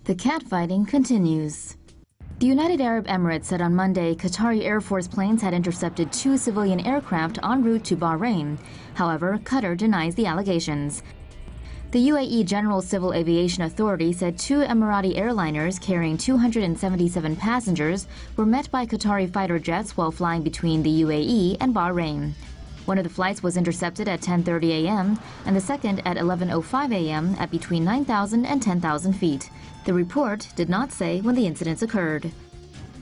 The catfighting continues. The United Arab Emirates said on Monday Qatari Air Force planes had intercepted 2 civilian aircraft en route to Bahrain. However, Qatar denies the allegations. The UAE General Civil Aviation Authority said 2 Emirati airliners carrying 277 passengers were met by Qatari fighter jets while flying between the UAE and Bahrain. One of the flights was intercepted at 10:30 a.m. and the second at 11:05 a.m. at between 9,000 and 10,000 feet. The report did not say when the incidents occurred.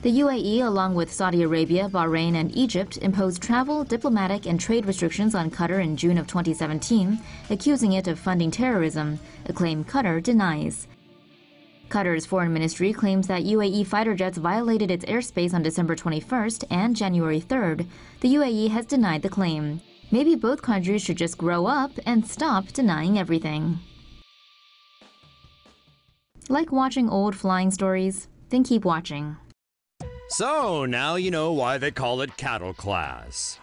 The UAE, along with Saudi Arabia, Bahrain and Egypt, imposed travel, diplomatic and trade restrictions on Qatar in June of 2017, accusing it of funding terrorism, a claim Qatar denies. Qatar's foreign ministry claims that UAE fighter jets violated its airspace on December 21st and January 3rd. The UAE has denied the claim. Maybe both countries should just grow up and stop denying everything. Like watching old flying stories? Then keep watching. So now you know why they call it cattle class.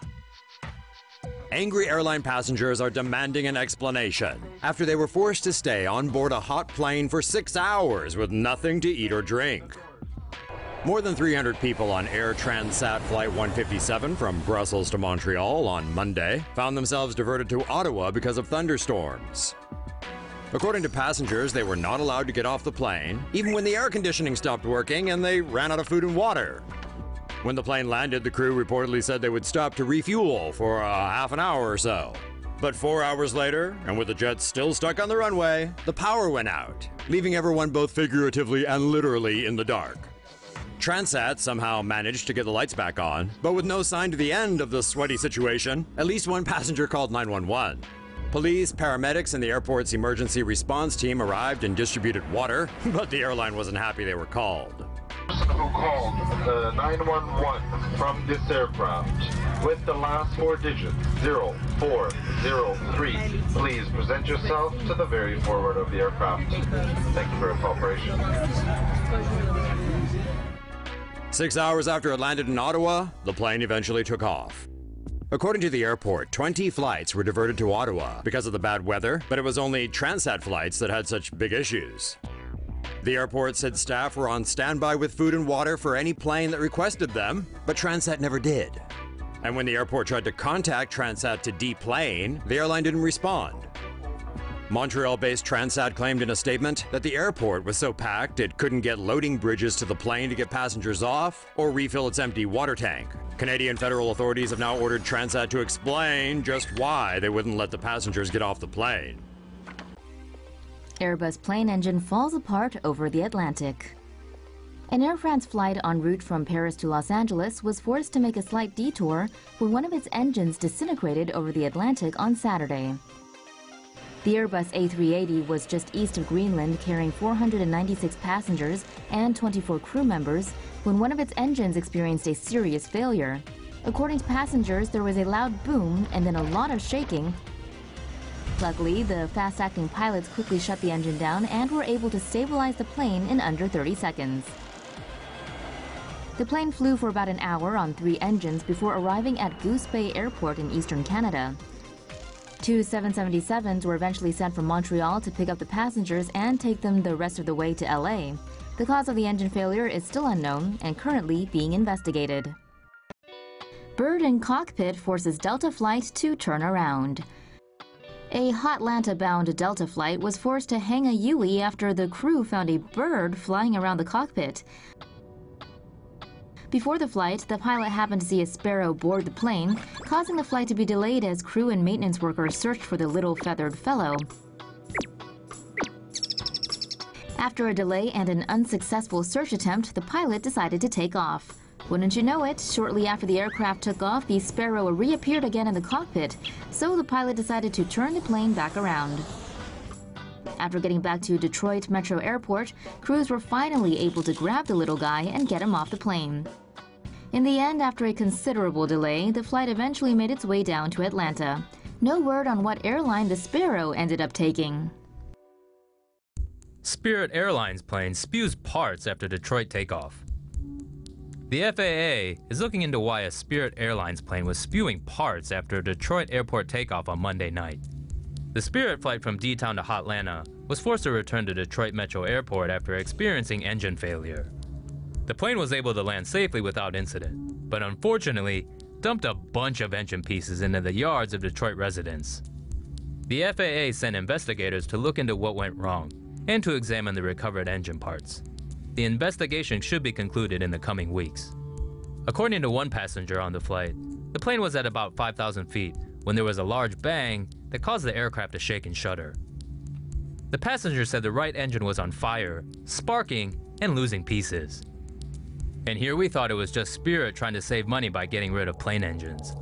Angry airline passengers are demanding an explanation after they were forced to stay on board a hot plane for 6 hours with nothing to eat or drink. More than 300 people on Air TRANSAT Flight 157 from Brussels to Montreal on Monday found themselves diverted to Ottawa because of thunderstorms. According to passengers, they were not allowed to get off the plane, even when the air conditioning stopped working and they ran out of food and water. When the plane landed, the crew reportedly said they would stop to refuel for half an hour or so. But 4 hours later, and with the jets still stuck on the runway, the power went out, leaving everyone both figuratively and literally in the dark. TRANSAT somehow managed to get the lights back on, but with no sign to the end of the sweaty situation, at least one passenger called 911. Police, paramedics, and the airport's emergency response team arrived and distributed water, but the airline wasn't happy they were called. Person who called 911 from this aircraft with the last 4 digits 0403, please present yourself to the very forward of the aircraft. Thank you for your cooperation. 6 hours after it landed in Ottawa, the plane eventually took off. According to the airport, 20 flights were diverted to Ottawa because of the bad weather, but it was only TRANSAT flights that had such big issues. The airport said staff were on standby with food and water for any plane that requested them, but TRANSAT never did. And when the airport tried to contact TRANSAT to deplane, the airline didn't respond. Montreal-based TRANSAT claimed in a statement that the airport was so packed it couldn't get loading bridges to the plane to get passengers off or refill its empty water tank. Canadian federal authorities have now ordered TRANSAT to explain just why they wouldn't let the passengers get off the plane. Airbus plane engine falls apart over the Atlantic. An Air France flight en route from Paris to Los Angeles was forced to make a slight detour when one of its engines disintegrated over the Atlantic on Saturday. The Airbus A380 was just east of Greenland carrying 496 passengers and 24 crew members when one of its engines experienced a serious failure. According to passengers, there was a loud boom and then a lot of shaking. Luckily, the fast-acting pilots quickly shut the engine down and were able to stabilize the plane in under 30 seconds. The plane flew for about an hour on 3 engines before arriving at Goose Bay Airport in eastern Canada. 2 777s were eventually sent from Montreal to pick up the passengers and take them the rest of the way to LA. The cause of the engine failure is still unknown and currently being investigated. Bird in cockpit forces Delta flight to turn around. A Hotlanta-bound Delta flight was forced to hang a U-ey after the crew found a bird flying around the cockpit. Before the flight, the pilot happened to see a sparrow board the plane, causing the flight to be delayed as crew and maintenance workers searched for the little feathered fellow. After a delay and an unsuccessful search attempt, the pilot decided to take off. Wouldn't you know it, shortly after the aircraft took off, the sparrow reappeared again in the cockpit, so the pilot decided to turn the plane back around. After getting back to Detroit Metro Airport, crews were finally able to grab the little guy and get him off the plane. In the end, after a considerable delay, the flight eventually made its way down to Atlanta. No word on what airline the sparrow ended up taking. Spirit Airlines plane spews parts after Detroit takeoff. The FAA is looking into why a Spirit Airlines plane was spewing parts after a Detroit airport takeoff on Monday night. The Spirit flight from D-Town to Hotlanta was forced to return to Detroit Metro Airport after experiencing engine failure. The plane was able to land safely without incident, but unfortunately dumped a bunch of engine pieces into the yards of Detroit residents. The FAA sent investigators to look into what went wrong and to examine the recovered engine parts. The investigation should be concluded in the coming weeks. According to one passenger on the flight, the plane was at about 5,000 feet when there was a large bang that caused the aircraft to shake and shudder. The passenger said the right engine was on fire, sparking, and losing pieces. And here we thought it was just Spirit trying to save money by getting rid of plane engines.